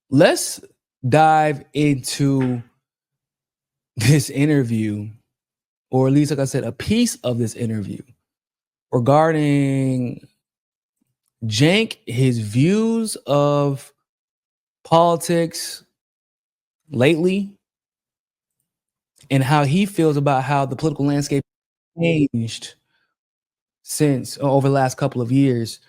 let's dive into this interview, or at least, like I said, a piece of this interview regarding Cenk, his views of politics lately, and how he feels about how the political landscape changed since over the last couple of years,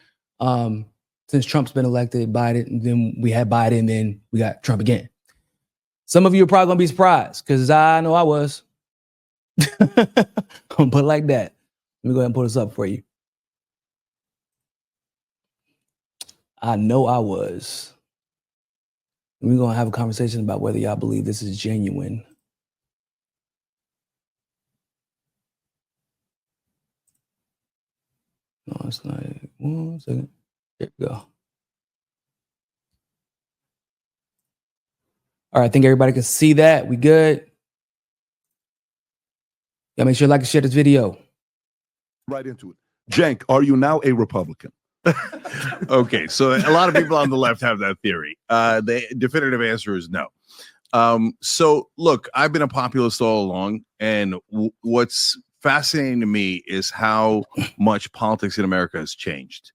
since Trump's been elected. Biden, then we had Biden, then we got Trump again. Some of you are probably gonna be surprised because I know I was. But like that, let me go ahead and pull this up for you. I know I was. We're gonna have a conversation about whether y'all believe this is genuine. No, it's not. 1 second. There we go. All right, I think everybody can see that. We good? Y'all make sure to like and share this video. Right into it. Cenk, are you now a Republican? Okay, so a lot of people on the left have that theory. The definitive answer is no. So look, I've been a populist all along, and what's fascinating to me is how much politics in America has changed.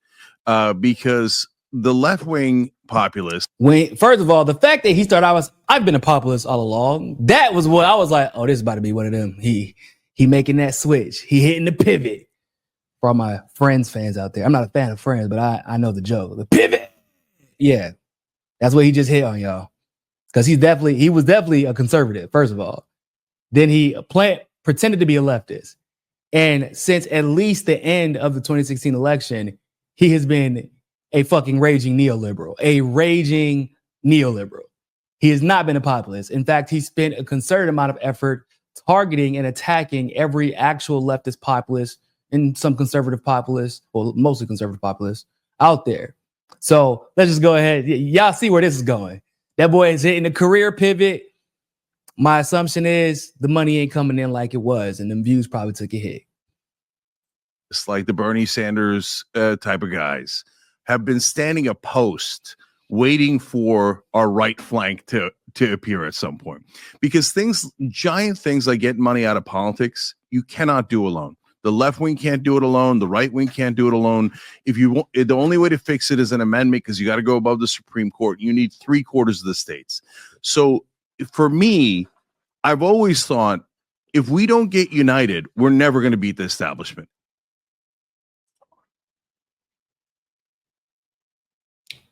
Because the left-wing populist. First of all, the fact that he started out was, I've been a populist all along. That was what I was like, oh, this is about to be one of them. He making that switch. He hitting the pivot. For all my Friends fans out there, I'm not a fan of Friends, but I know the joke. The pivot. Yeah, that's what he just hit on, y'all. Because he was definitely a conservative, first of all. Then he pretended to be a leftist. And since at least the end of the 2016 election, he has been a fucking raging neoliberal. He has not been a populist. In fact, he spent a concerted amount of effort targeting and attacking every actual leftist populist and some conservative populists, well, mostly conservative populists out there. So let's just go ahead. Y'all see where this is going. That boy is hitting a career pivot. My assumption is the money ain't coming in like it was, and them views probably took a hit. It's like the Bernie Sanders type of guys have been standing a post waiting for our right flank to appear at some point. Because giant things like getting money out of politics, you cannot do alone. The left wing can't do it alone. The right wing can't do it alone. If you want, the only way to fix it is an amendment, because you got to go above the Supreme Court. You need 3/4 of the states. So for me, I've always thought, if we don't get united, we're never going to beat the establishment.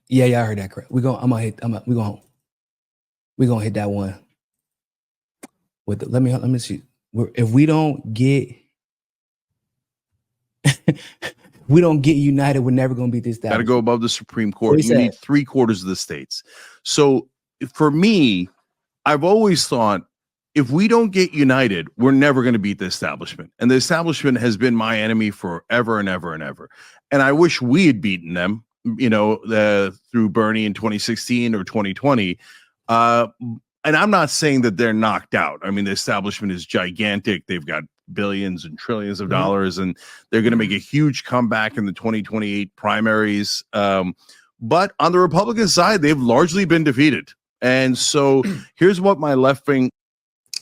Yeah, I heard that correct. We're gonna hit that one. Let me see. If we don't get united, we're never going to beat this. Got to go above the Supreme Court. You need 3/4 of the states. So for me, I've always thought, if we don't get united, we're never going to beat the establishment. And the establishment has been my enemy forever and ever and ever. And I wish we had beaten them, through Bernie in 2016 or 2020. And I'm not saying that they're knocked out. I mean, the establishment is gigantic. They've got billions and trillions of dollars, and they're going to make a huge comeback in the 2028 primaries. But on the Republican side, they've largely been defeated. And so here's what my left wing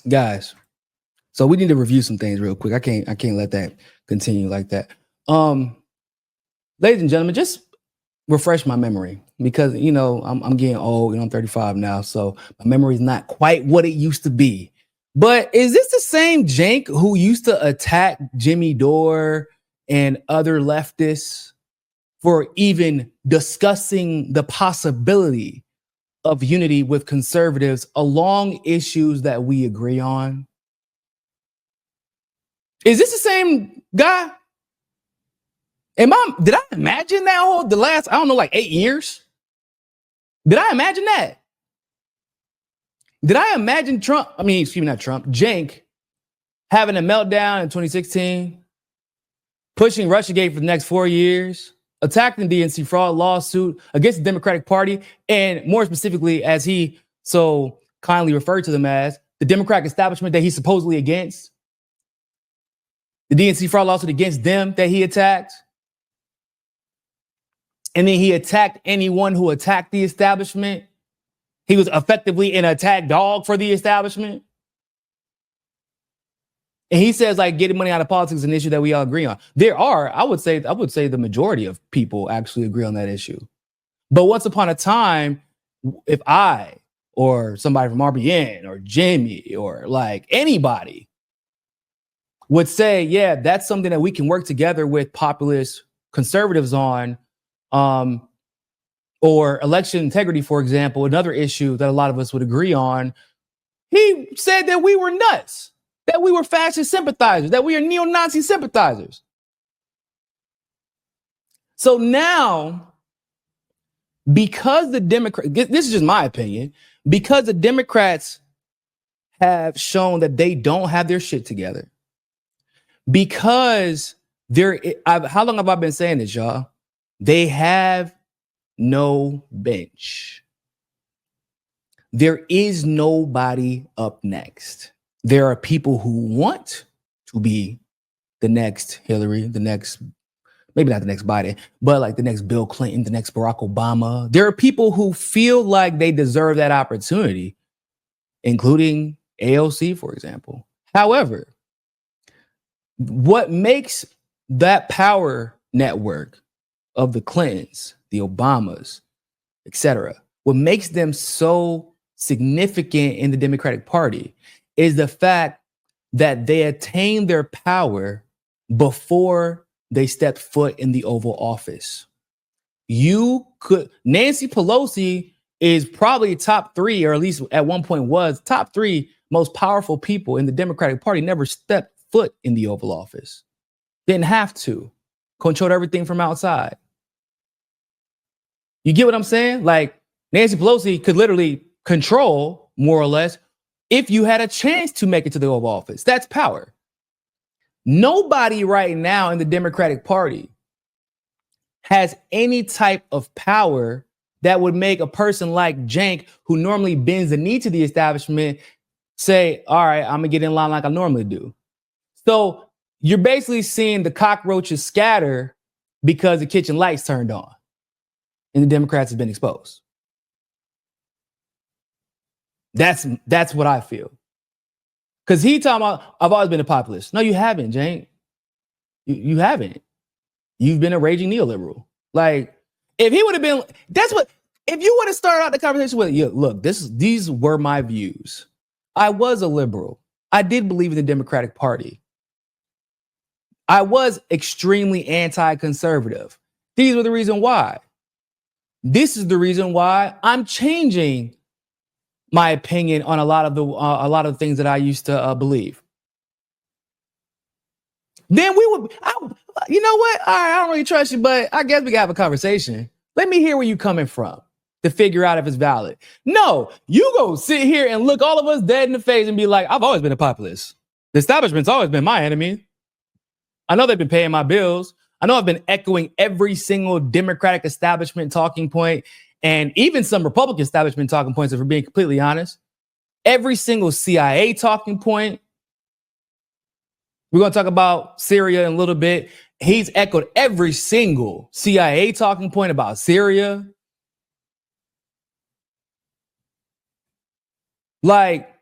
guys. So we need to review some things real quick. I can't let that continue like that. Ladies and gentlemen, just refresh my memory, because I'm getting old. I'm 35 now, so my memory is not quite what it used to be. But is this the same Cenk who used to attack Jimmy Dore and other leftists for even discussing the possibility of unity with conservatives along issues that we agree on? Is this the same guy? Did I imagine that the last, 8 years? Did I imagine that? Did I imagine Cenk having a meltdown in 2016, pushing Russiagate for the next 4 years, attacking the DNC fraud lawsuit against the Democratic Party, and more specifically, as he so kindly referred to them as, the Democratic establishment that he's supposedly against, the DNC fraud lawsuit against them that he attacked, and then he attacked anyone who attacked the establishment. He was effectively an attack dog for the establishment. And he says like getting money out of politics is an issue that we all agree on. There are, I would say the majority of people actually agree on that issue. But once upon a time, if I or somebody from RBN or Jimmy or like anybody would say, yeah, that's something that we can work together with populist conservatives on, or election integrity, for example, another issue that a lot of us would agree on, he said that we were nuts, that we were fascist sympathizers, that we are neo-Nazi sympathizers. So now, because the Democrats, this is just my opinion, because the Democrats have shown that they don't have their shit together, because how long have I been saying this, y'all? They have no bench. There is nobody up next. There are people who want to be the next Hillary, the next, maybe not the next Biden, but like the next Bill Clinton, the next Barack Obama. There are people who feel like they deserve that opportunity, including AOC, for example. However, what makes that power network of the Clintons, the Obamas, etc., what makes them so significant in the Democratic Party is the fact that they attained their power before they stepped foot in the Oval Office. Nancy Pelosi is probably top 3, or at least at one point was top 3 most powerful people in the Democratic Party, never stepped foot in the Oval Office. Didn't have to. Controlled everything from outside. You get what I'm saying? Like Nancy Pelosi could literally control, more or less, if you had a chance to make it to the Oval Office. That's power. Nobody right now in the Democratic Party has any type of power that would make a person like Cenk, who normally bends the knee to the establishment, say, all right, I'm gonna get in line like I normally do. So you're basically seeing the cockroaches scatter because the kitchen lights turned on and the Democrats have been exposed. That's what I feel. Because he talking about, I've always been a populist. No, you haven't, Cenk. You haven't. You've been a raging neoliberal. Like, if he would have been, if you would have started out the conversation with, yeah, look, these were my views. I was a liberal. I did believe in the Democratic Party. I was extremely anti-conservative. These were the reason why. This is the reason why I'm changing my opinion on a lot of the things that I used to believe. Then you know what? All right, I don't really trust you, but I guess we can have a conversation. Let me hear where you're coming from to figure out if it's valid. No, you go sit here and look all of us dead in the face and be like, I've always been a populist. The establishment's always been my enemy. I know they've been paying my bills. I know I've been echoing every single Democratic establishment talking point, and even some Republican establishment talking points, if we're being completely honest. Every single CIA talking point. We're going to talk about Syria in a little bit. He's echoed every single CIA talking point about Syria. Like,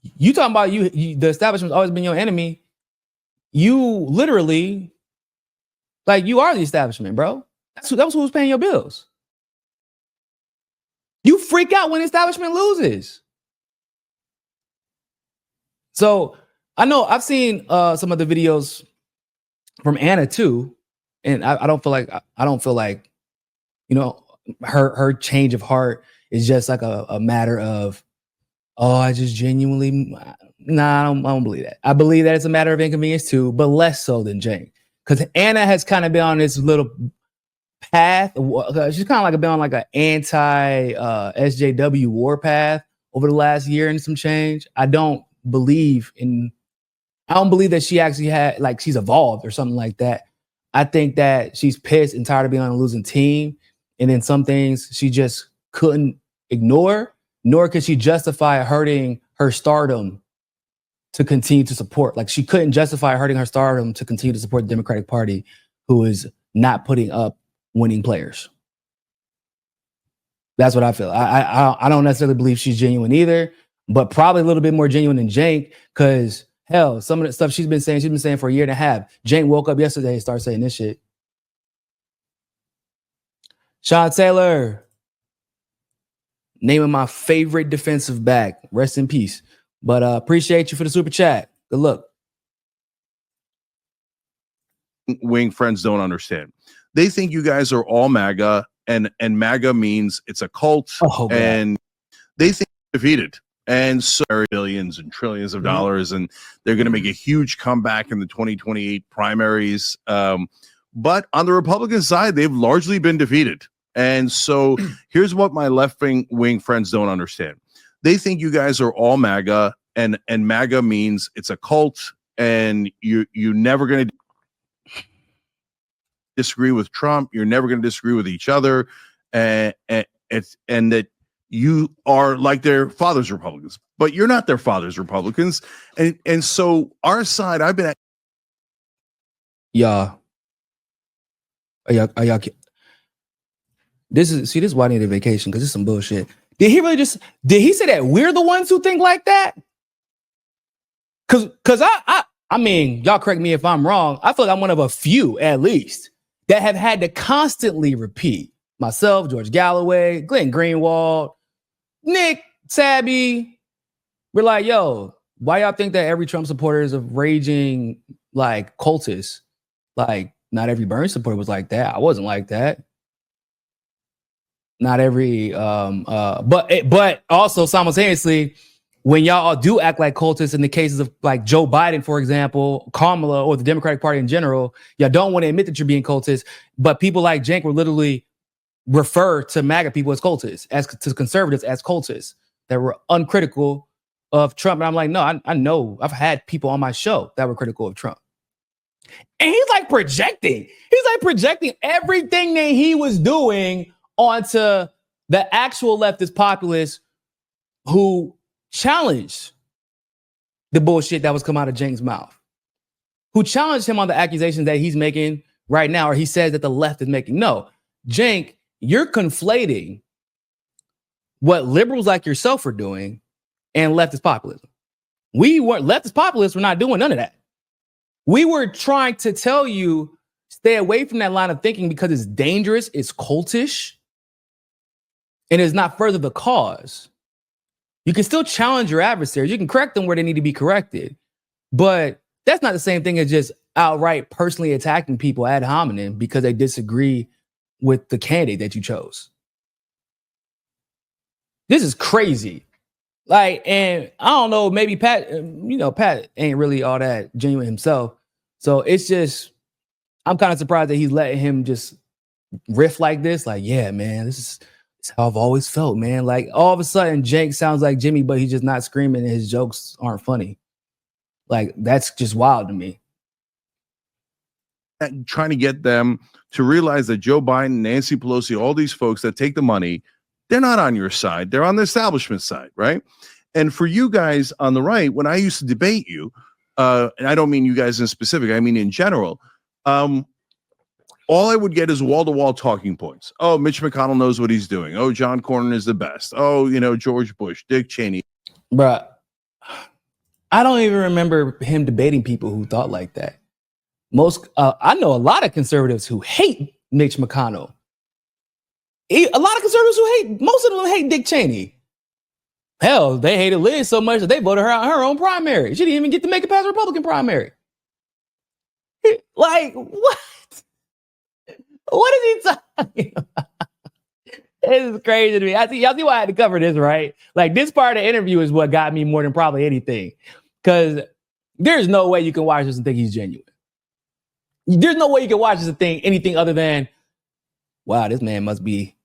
you talking about the establishment's always been your enemy. You literally, like, you are the establishment, bro. That was who was paying your bills. You freak out when the establishment loses. So I know I've seen some of the videos from Anna too, and I don't feel like you know, her change of heart is just like a matter of, oh, I just genuinely, nah, I don't believe that. I believe that it's a matter of inconvenience too, but less so than Cenk, because Anna has kind of been on this little path. She's kind of like been on like an anti SJW war path over the last year and some change. I don't believe that she actually had, like, she's evolved or something like that. I think that she's pissed and tired of being on a losing team. And then some things she just couldn't ignore, nor could she justify hurting her stardom to continue to support. Like, she couldn't justify hurting her stardom to continue to support the Democratic Party, who is not putting up winning players. That's what I feel. I don't necessarily believe she's genuine either, but probably a little bit more genuine than Cenk, because hell, some of the stuff she's been saying for a year and a half. Cenk woke up yesterday and started saying this shit. Sean Taylor, naming my favorite defensive back. Rest in peace. But appreciate you for the super chat. Good luck. Wing friends don't understand. They think you guys are all MAGA, and MAGA means it's a cult, and they think defeated. And so billions and trillions of dollars, and they're going to make a huge comeback in the 2028 primaries. But on the Republican side, they've largely been defeated. And so here's what my left-wing friends don't understand. They think you guys are all MAGA, and MAGA means it's a cult, and you're never going to disagree with Trump. You're never going to disagree with each other. And that you are like their father's Republicans, but you're not their father's Republicans. And so our side, I've been at. Y'all. This is why I need a vacation, because it's some bullshit. Did he say that we're the ones who think like that? Cause I mean, y'all correct me if I'm wrong. I feel like I'm one of a few, at least, that have had to constantly repeat. Myself, George Galloway, Glenn Greenwald, Nick, Tabby. We're like, yo, why y'all think that every Trump supporter is a raging like cultist? Like, not every Bernie supporter was like that. I wasn't like that. Not every but also simultaneously, when y'all do act like cultists in the cases of like Joe Biden, for example, Kamala, or the Democratic Party in general, y'all don't want to admit that you're being cultist. But people like Cenk will literally refer to MAGA people as cultists, as to conservatives as cultists that were uncritical of Trump. And I'm like, no, I know. I've had people on my show that were critical of Trump. And he's like projecting. He's like projecting everything that he was doing onto the actual leftist populists who challenged the bullshit that was coming out of Cenk's mouth, who challenged him on the accusations that he's making right now, or he says that the left is making. No, Cenk, you're conflating what liberals like yourself are doing and leftist populism. We weren't leftist populists. We're not doing none of that. We were trying to tell you, stay away from that line of thinking because it's dangerous, it's cultish, and it's not further the cause. You can still challenge your adversaries. You can correct them where they need to be corrected. But that's not the same thing as just outright personally attacking people ad hominem because they disagree with the candidate that you chose. This is crazy. Like, and I don't know, maybe Pat ain't really all that genuine himself. So it's just, I'm kind of surprised that he's letting him just riff like this. Like, yeah, man, this is how I've always felt, man. Like, all of a sudden, Cenk sounds like Jimmy, but he's just not screaming and his jokes aren't funny. Like, that's just wild to me. Trying to get them to realize that Joe Biden, Nancy Pelosi, all these folks that take the money, they're not on your side. They're on the establishment side, right? And for you guys on the right, when I used to debate you, and I don't mean you guys in specific, I mean in general, all I would get is wall-to-wall talking points. Oh, Mitch McConnell knows what he's doing. Oh, John Cornyn is the best. Oh, George Bush, Dick Cheney. Bruh, I don't even remember him debating people who thought like that. I know a lot of conservatives who hate Mitch McConnell. A lot of conservatives most of them hate Dick Cheney. Hell, they hated Liz so much that they voted her out in her own primary. She didn't even get to make it past the Republican primary. Like, what? What is he talking about? This is crazy to me. Y'all see why I had to cover this, right? Like, this part of the interview is what got me more than probably anything. Because there's no way you can watch this and think he's genuine. There's no way you can watch this and think anything other than, wow, this man must be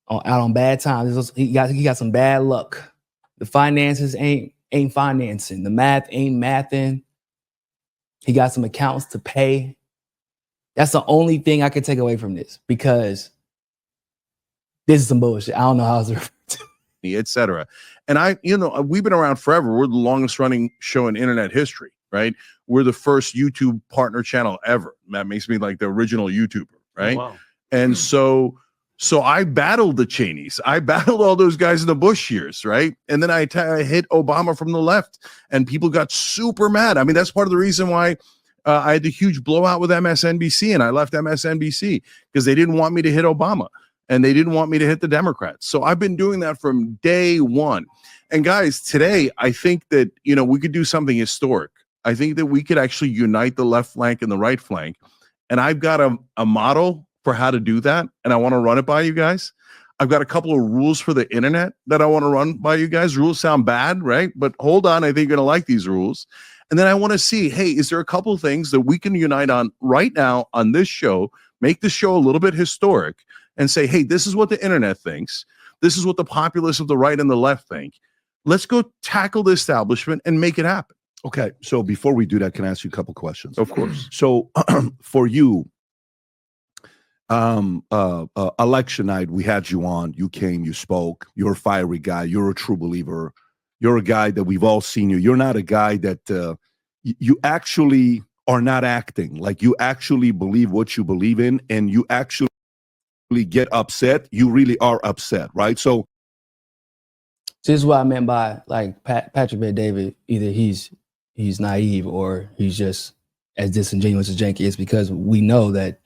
out on bad times. He got some bad luck. The finances ain't financing. The math ain't mathing. He got some accounts to pay. That's the only thing I could take away from this, because this is some bullshit. I don't know how else to refer to it. Et cetera. And we've been around forever. We're the longest running show in internet history, right? We're the first YouTube partner channel ever. That makes me like the original YouTuber, right? Oh, wow. And so So I battled the Cheneys. I battled all those guys in the Bush years, right? And then I hit Obama from the left, and people got super mad. I mean, that's part of the reason why I had the huge blowout with MSNBC, and I left MSNBC because they didn't want me to hit Obama, and they didn't want me to hit the Democrats. So I've been doing that from day one. And guys, today, I think that, we could do something historic. I think that we could actually unite the left flank and the right flank. And I've got a model for how to do that, and I want to run it by you guys. I've got a couple of rules for the internet that I want to run by you guys. Rules sound bad, right? But hold on, I think you're going to like these rules. And then I want to see, hey, is there a couple of things that we can unite on right now on this show, make the show a little bit historic, and say, hey, this is what the internet thinks. This is what the populists of the right and the left think. Let's go tackle the establishment and make it happen. Okay, so before we do that, can I ask you a couple questions? Of course. So for you, election night, we had you on, you came, you spoke, you're a fiery guy, you're a true believer, you're a guy that we've all seen you. You're not a guy that you actually are not acting, like you actually believe what you believe in, and you actually get upset. You really are upset, right? So this is what I meant by like Patrick Bet-David, either he's naive or he's just as disingenuous as Cenk is, because we know that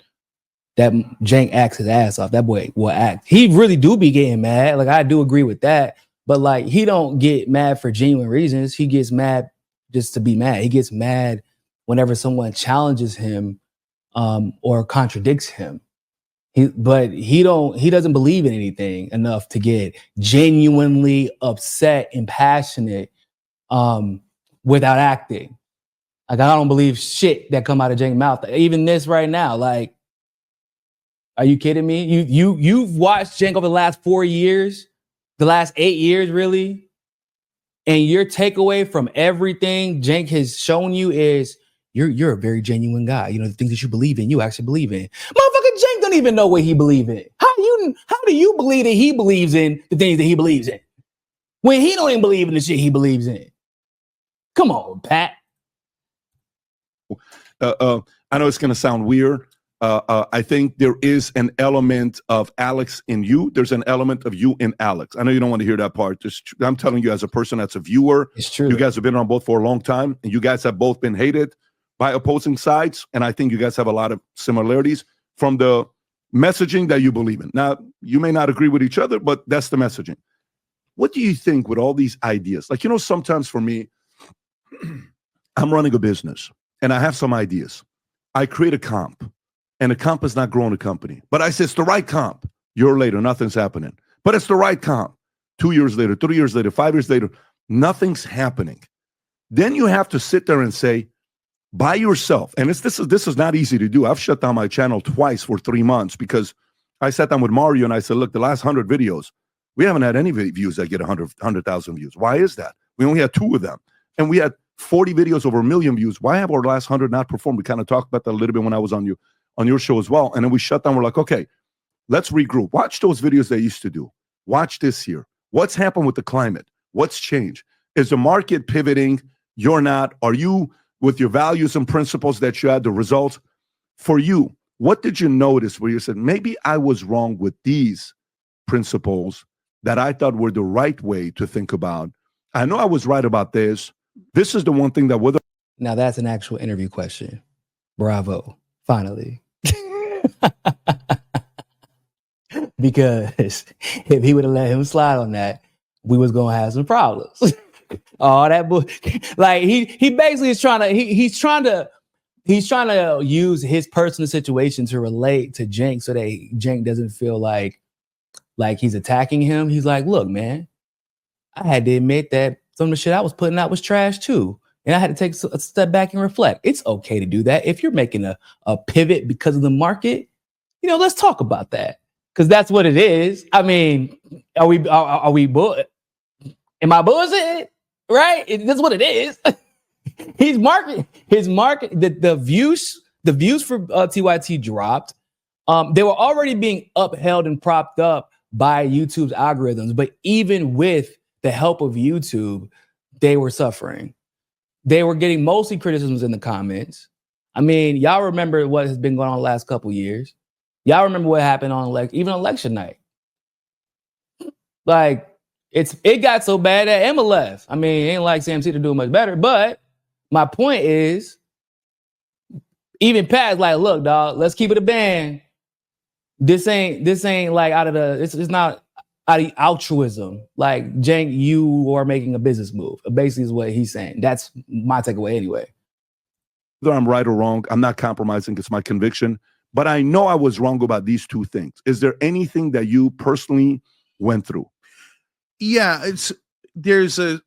Cenk acts his ass off. That boy will act. He really do be getting mad. Like, I do agree with that. But like, he don't get mad for genuine reasons. He gets mad just to be mad. He gets mad whenever someone challenges him or contradicts him. He doesn't believe in anything enough to get genuinely upset and passionate without acting. Like, I don't believe shit that come out of Cenk's mouth. Even this right now, like, are you kidding me? You've watched Cenk over the last 4 years, the last 8 years, really, and your takeaway from everything Cenk has shown you is you're a very genuine guy. The things that you believe in, you actually believe in. Motherfucker, Cenk don't even know what he believes in. How do you believe that he believes in the things that he believes in when he don't even believe in the shit he believes in? Come on, Pat. I know it's going to sound weird. I think there is an element of Alex in you. There's an element of you in Alex. I know you don't want to hear that part. I'm telling you as a person that's a viewer. It's true. You guys have been on both for a long time, and you guys have both been hated by opposing sides. And I think you guys have a lot of similarities from the messaging that you believe in. Now, you may not agree with each other, but that's the messaging. What do you think with all these ideas? Like, sometimes for me, I'm running a business and I have some ideas. I create a comp. And the comp is not growing the company. But I say it's the right comp. Year later, nothing's happening. But it's the right comp. 2 years later, 3 years later, 5 years later, nothing's happening. Then you have to sit there and say, by yourself, and this is not easy to do. I've shut down my channel twice for 3 months because I sat down with Mario and I said, look, the last 100 videos, we haven't had any views that get 100,000 views. Why is that? We only had 2 of them. And we had 40 videos over 1 million views. Why have our last 100 not performed? We kind of talked about that a little bit when I was on your show as well. And then we shut down. We're like, okay, let's regroup. Watch those videos they used to do. Watch this year. What's happened with the climate? What's changed? Is the market pivoting? You're not. Are you, with your values and principles that you had, the results? For you, what did you notice where you said, maybe I was wrong with these principles that I thought were the right way to think about? I know I was right about this. This is the one thing that would. Now that's an actual interview question. Bravo. Finally. Because if he would have let him slide on that, we was gonna have some problems. All that book, like he basically is trying to he's trying to use his personal situation to relate to Cenk so that Cenk doesn't feel like he's attacking him. He's like, look, man, I had to admit that some of the shit I was putting out was trash too. And I had to take a step back and reflect. It's okay to do that. If you're making a pivot because of the market, let's talk about that. Because that's what it is. I mean, are we am I bullshit? Right? That's what it is. His market, the views for TYT dropped. They were already being upheld and propped up by YouTube's algorithms. But even with the help of YouTube, they were suffering. They were getting mostly criticisms in the comments. I mean, y'all remember what has been going on the last couple years. Y'all remember what happened on even election night? Like, it got so bad that Emma left. I mean, it ain't like CMC to do much better, but my point is, even Pat's like, look, dog, let's keep it a band. This ain't like out of the, it's not out of altruism. Like, Cenk, you are making a business move. Basically is what he's saying. That's my takeaway anyway. Whether I'm right or wrong, I'm not compromising. It's my conviction. But I know I was wrong about these two things. Is there anything that you personally went through? Yeah, there's a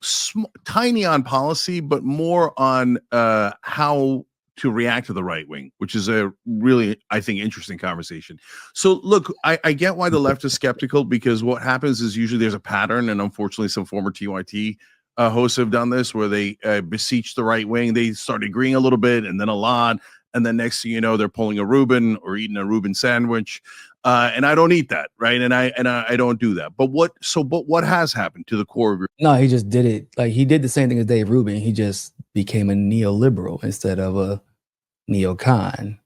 tiny on policy, but more on how to react to the right wing, which is a really, I think, interesting conversation. So look, I get why the left is skeptical, because what happens is usually there's a pattern, and unfortunately some former TYT hosts have done this, where they beseech the right wing. They start agreeing a little bit and then a lot, and then next thing you know, they're pulling a Reuben or eating a Reuben sandwich. And I don't eat that, right? And I don't do that. But what has happened to the core of your— No, he just did it. Like, he did the same thing as Dave Rubin. He just became a neoliberal instead of a neocon.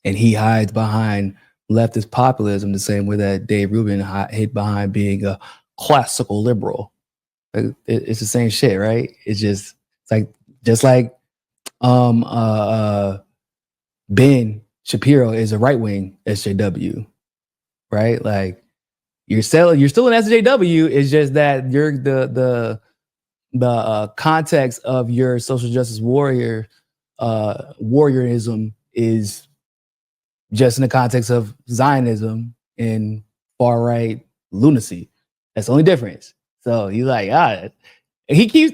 And he hides behind leftist populism the same way that Dave Rubin hid behind being a classical liberal. It's the same shit, right? Just like Ben Shapiro is a right-wing SJW, right? Like, you're still an SJW. It's just that you're the context of your social justice warriorism is just in the context of Zionism and far right lunacy. That's the only difference. So he's like, he keeps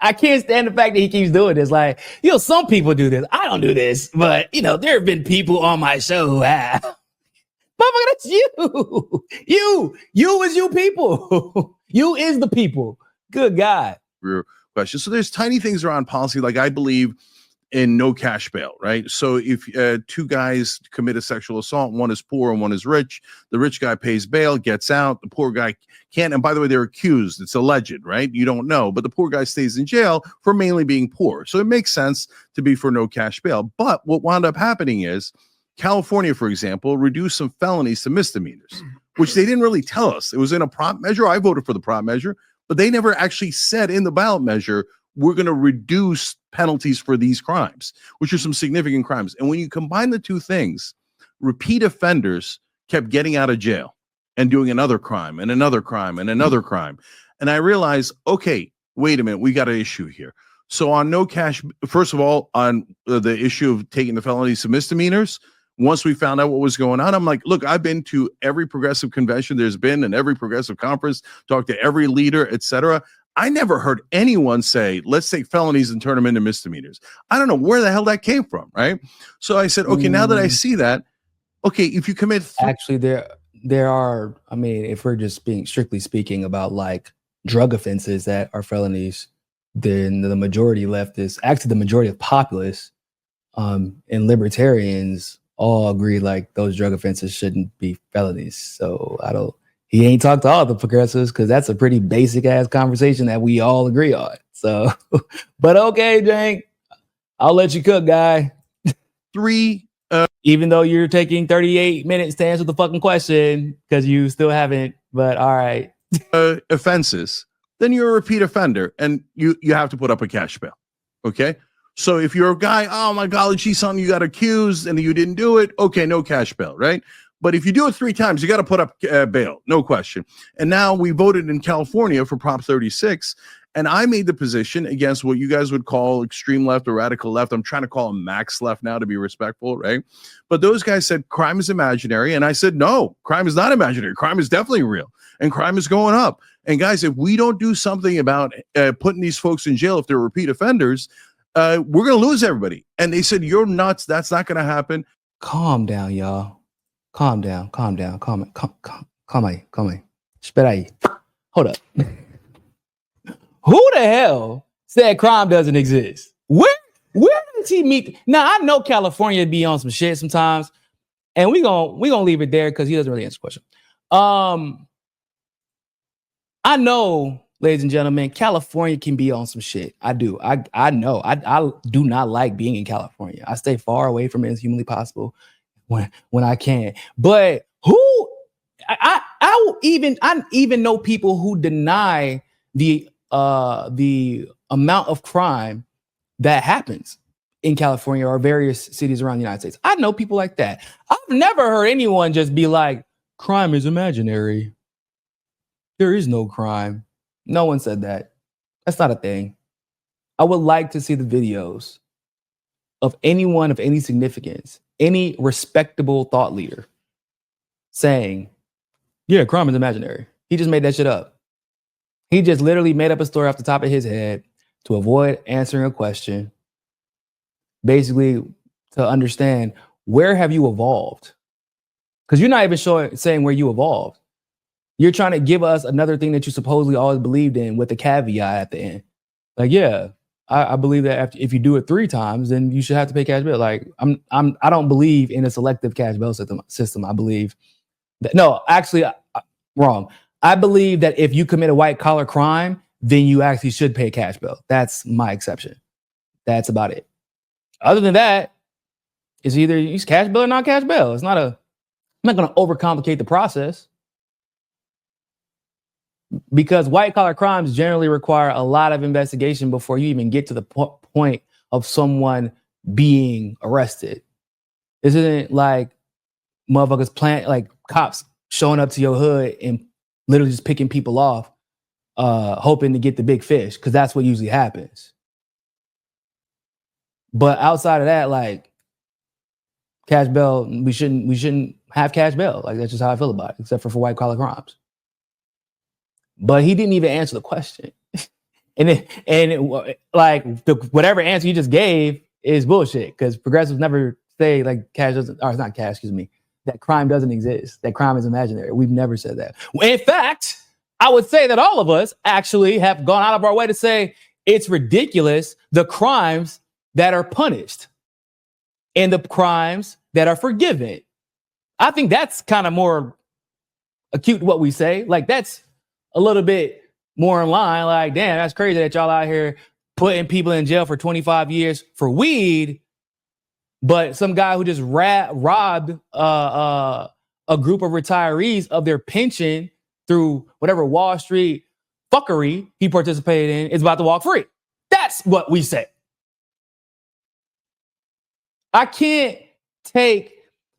I can't stand the fact that he keeps doing this. Like, some people do this. I don't do this, but there have been people on my show who have. Motherfucker, that's you. You is you people. You is the people. Good God. Real question. So there's tiny things around policy. Like, I believe in no cash bail, right? So if two guys commit a sexual assault, one is poor and one is rich, the rich guy pays bail, gets out, the poor guy can't. And by the way, they're accused. It's alleged, right? You don't know. But the poor guy stays in jail for mainly being poor. So it makes sense to be for no cash bail. But what wound up happening is California, for example, reduced some felonies to misdemeanors, which they didn't really tell us. It was in a prompt measure. I voted for the prompt measure, but they never actually said in the ballot measure, we're going to reduce penalties for these crimes, which are some significant crimes. And when you combine the two things, repeat offenders kept getting out of jail and doing another crime and another crime and another crime. And I realized, okay, wait a minute, we got an issue here. So on no cash, first of all, on the issue of taking the felonies to misdemeanors, once we found out what was going on, I'm like, look, I've been to every progressive convention there's been and every progressive conference, talked to every leader, etc. I never heard anyone say, let's take felonies and turn them into misdemeanors. I don't know where the hell that came from, right? So I said, okay, now that I see that, okay, if you commit... Actually, there are, I mean, if we're just strictly speaking about like drug offenses that are felonies, then the majority leftists, actually the majority of populists and libertarians all agree like those drug offenses shouldn't be felonies. So he ain't talked to all the progressives because that's a pretty basic ass conversation that we all agree on. So, but okay, Cenk, I'll let you cook, guy. Even though you're taking 38 minutes to answer the fucking question because you still haven't, but all right. Offenses, then you're a repeat offender and you have to put up a cash bail. Okay. So if you're a guy, oh my God, geez, something you got accused and you didn't do it. Okay. No cash bail. Right. But if you do it 3 times, you got to put up bail. No question. And now we voted in California for Prop 36. And I made the position against what you guys would call extreme left or radical left. I'm trying to call them max left now to be respectful, right? But those guys said crime is imaginary. And I said, no, crime is not imaginary. Crime is definitely real. And crime is going up. And guys, if we don't do something about putting these folks in jail if they're repeat offenders, we're going to lose everybody. And they said, you're nuts. That's not going to happen. Calm down, y'all. Calm down. Calm on. Spit out. Hold up. Who the hell said crime doesn't exist? Where does he meet? Now, I know California be on some shit sometimes, and we gonna leave it there because he doesn't really answer the question. I know, ladies and gentlemen, California can be on some shit. I do. I know. I do not like being in California. I stay far away from it as humanly possible. when I can. But who I even know people who deny the amount of crime that happens in California or various cities around the United States. I know people like that. I've never heard anyone just be like, crime is imaginary. There is no crime. No one said that. That's not a thing. I would like to see the videos of anyone of any significance, any respectable thought leader saying, yeah, crime is imaginary. He just made that shit up. He just literally made up a story off the top of his head to avoid answering a question, basically to understand, where have you evolved? Because you're not even saying where you evolved. You're trying to give us another thing that you supposedly always believed in with a caveat at the end. Like, yeah, I believe that if you do it 3 times, then you should have to pay cash bail. Like, I don't believe in a selective cash bail system. I believe that, no, actually, wrong. I believe that if you commit a white collar crime, then you actually should pay cash bail. That's my exception. That's about it. Other than that, it's either use cash bail or not cash bail. I'm not going to overcomplicate the process, because white collar crimes generally require a lot of investigation before you even get to the point of someone being arrested. This isn't like motherfuckers like cops showing up to your hood and literally just picking people off, hoping to get the big fish, because that's what usually happens. But outside of that, like, cash bail, we shouldn't have cash bail. Like, that's just how I feel about it, except for white collar crimes. But he didn't even answer the question. Whatever answer you just gave is bullshit, because progressives never say like that crime doesn't exist, that crime is imaginary. We've never said that. In fact, I would say that all of us actually have gone out of our way to say it's ridiculous, the crimes that are punished and the crimes that are forgiven. I think that's kind of more acute what we say. Like, that's a little bit more in line. Like, damn, that's crazy that y'all out here putting people in jail for 25 years for weed, but some guy who just robbed a group of retirees of their pension through whatever Wall Street fuckery he participated in is about to walk free. That's what we say. I can't take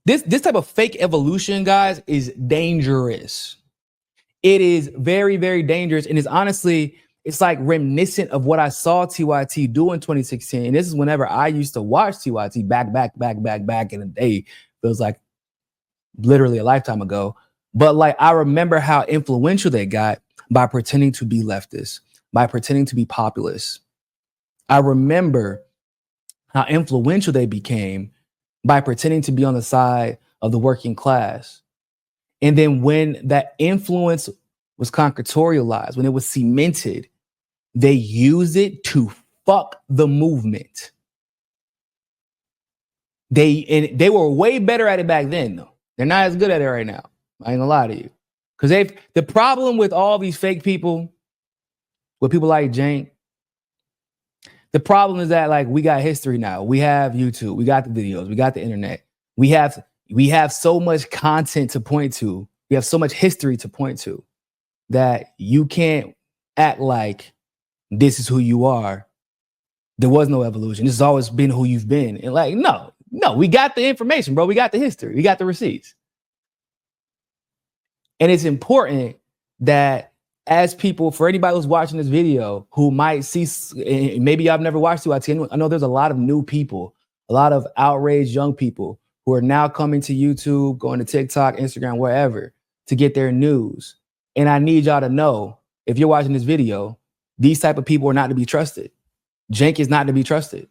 this type of fake evolution, guys, is dangerous. It is very, very dangerous. And it's like reminiscent of what I saw TYT do in 2016. And this is whenever I used to watch TYT back in the day. Feels like literally a lifetime ago. But like, I remember how influential they got by pretending to be leftist, by pretending to be populist. I remember how influential they became by pretending to be on the side of the working class. And then when that influence was concretorialized, when it was cemented, they used it to fuck the movement. They were way better at it back then, though. They're not as good at it right now. I ain't gonna lie to you. Because the problem with all these fake people, with people like Cenk, the problem is that, like, we got history now. We have YouTube, we got the videos, we got the internet. We have so much content to point to. We have so much history to point to that you can't act like this is who you are. There was no evolution. This has always been who you've been. And like, no, we got the information, bro. We got the history. We got the receipts. And it's important that as people, for anybody who's watching this video who might see, maybe I've never watched TYT. I know there's a lot of new people, a lot of outraged young people who are now coming to YouTube, going to TikTok, Instagram, wherever, to get their news. And I need y'all to know, if you're watching this video, these type of people are not to be trusted. Cenk is not to be trusted.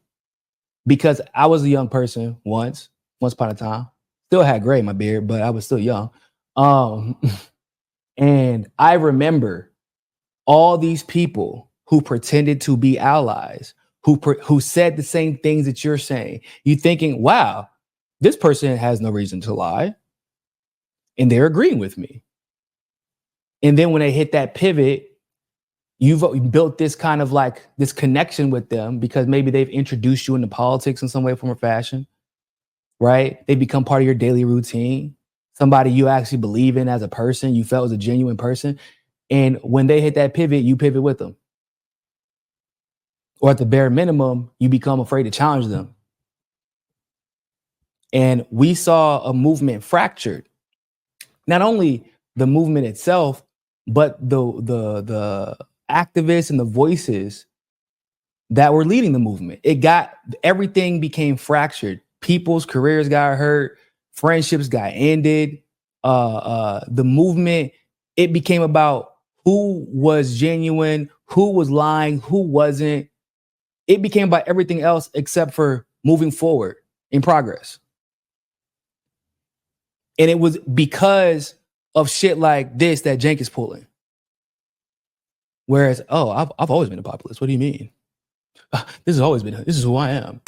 Because I was a young person once upon a time. Still had gray in my beard, but I was still young. And I remember all these people who pretended to be allies, who said the same things that you're saying. You thinking, wow, this person has no reason to lie. And they're agreeing with me. And then when they hit that pivot, you've built this kind of like this connection with them because maybe they've introduced you into politics in some way, form, or fashion. right? They become part of your daily routine. Somebody you actually believe in as a person, you felt was a genuine person. And when they hit that pivot, you pivot with them. Or at the bare minimum, you become afraid to challenge them. And we saw a movement fractured. Not only the movement itself, but the activists and the voices that were leading the movement. Everything became fractured. People's careers got hurt, friendships got ended. The movement, it became about who was genuine, who was lying, who wasn't. It became about everything else except for moving forward in progress. And it was because of shit like this that Cenk is pulling. Whereas, I've always been a populist. What do you mean? This is who I am.